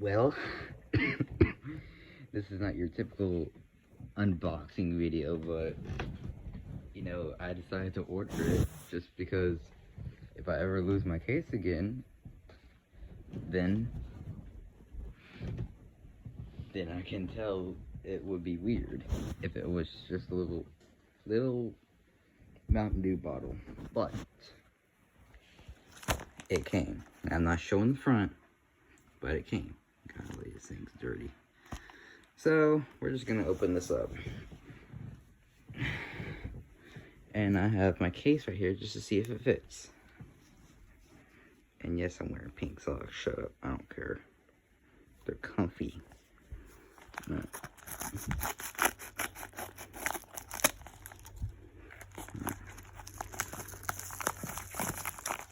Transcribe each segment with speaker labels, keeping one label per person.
Speaker 1: Well, this is not your typical unboxing video, but I decided to order it just because if I ever lose my case again, then I can tell it would be weird if it was just a little Mountain Dew bottle. But it came. I'm not showing the front, but it came. Golly, this thing's dirty. So we're just gonna open this up. And I have my case right here just to see if it fits. And yes, I'm wearing pink socks. Shut up, I don't care. They're comfy. No.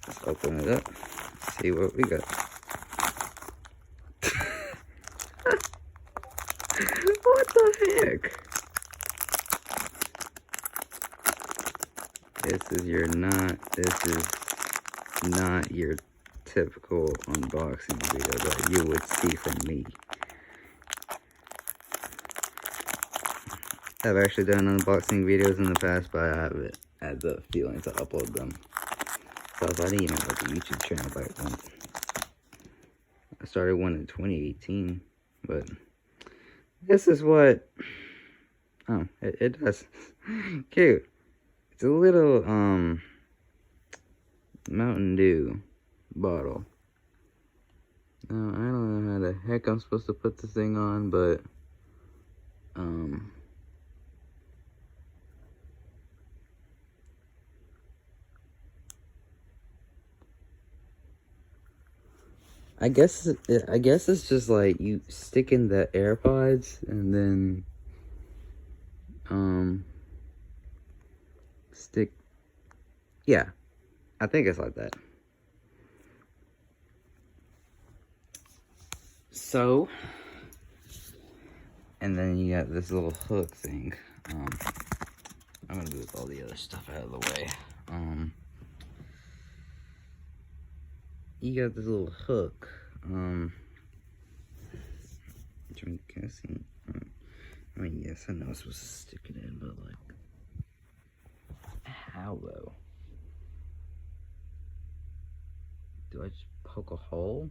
Speaker 1: Let's open it up. See what we got. What the heck? This is not your typical unboxing video that you would see from me. I've actually done unboxing videos in the past, but I haven't had the feeling to upload them. So I didn't even have a YouTube channel back then. I started one in 2018, but this is what, oh, it does. Cute. It's a little, Mountain Dew bottle. Now, I don't know how the heck I'm supposed to put this thing on, but, I guess it's just like you stick in the AirPods and then, yeah, I think it's like that. So, and then you got this little hook thing. I'm gonna move all the other stuff out of the way. You got this little hook. Which I'm guessing. I mean, yes, I know I'm supposed to stick it in, but like, how though? Do I just poke a hole?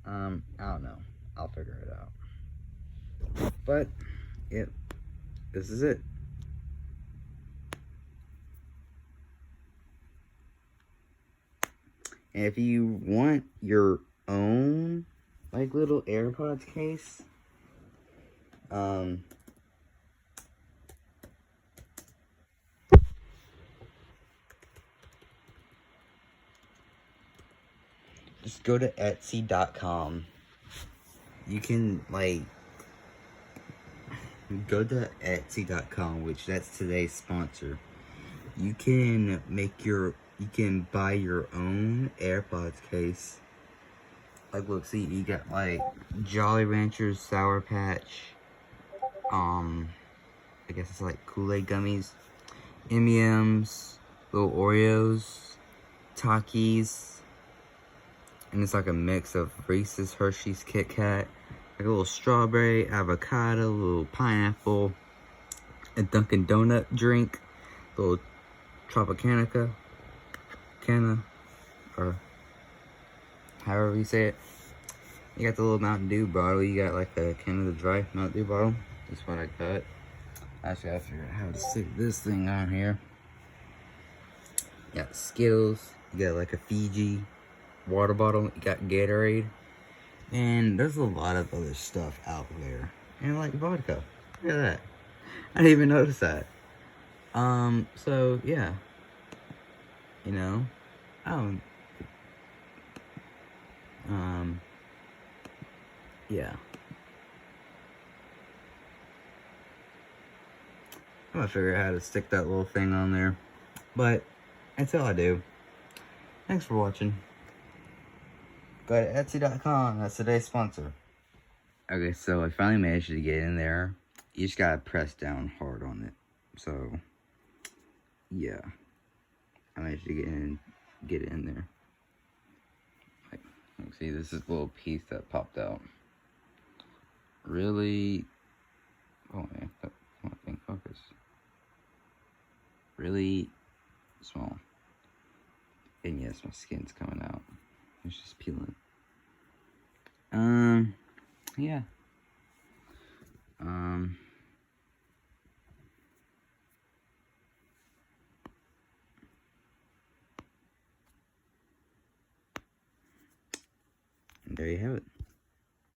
Speaker 1: I don't know. I'll figure it out. But, yep, this is it. And if you want your own, like, little AirPods case, just go to Etsy.com. You can, like, go to Etsy.com, which that's today's sponsor. You can buy your own AirPods case. Like, look, see, you got, like, Jolly Ranchers, Sour Patch, I guess it's like Kool-Aid gummies, M&M's, little Oreos, Takis, and it's like a mix of Reese's, Hershey's, Kit Kat, like a little strawberry, avocado, a little pineapple, a Dunkin' Donut drink, a little Tropicana, or however you say it. You got the little Mountain Dew bottle. You got like a Canada Dry Mountain Dew bottle. That's what I got. I just gotta figure out how to stick this thing on here. You got Skittles. You got like a Fiji water bottle. You got Gatorade. And there's a lot of other stuff out there. And like vodka. Look at that. I didn't even notice that. So yeah. You know, yeah. I'm gonna figure out how to stick that little thing on there. But until I do, thanks for watching. Go to Etsy.com. That's today's sponsor. Okay, so I finally managed to get in there. You just gotta press down hard on it. So, yeah. I managed to get it in there. Like, see, this is a little piece that popped out. Really, oh man, that thing focus. Really small. And yes, my skin's coming out. It's just peeling. Yeah. And there you have it.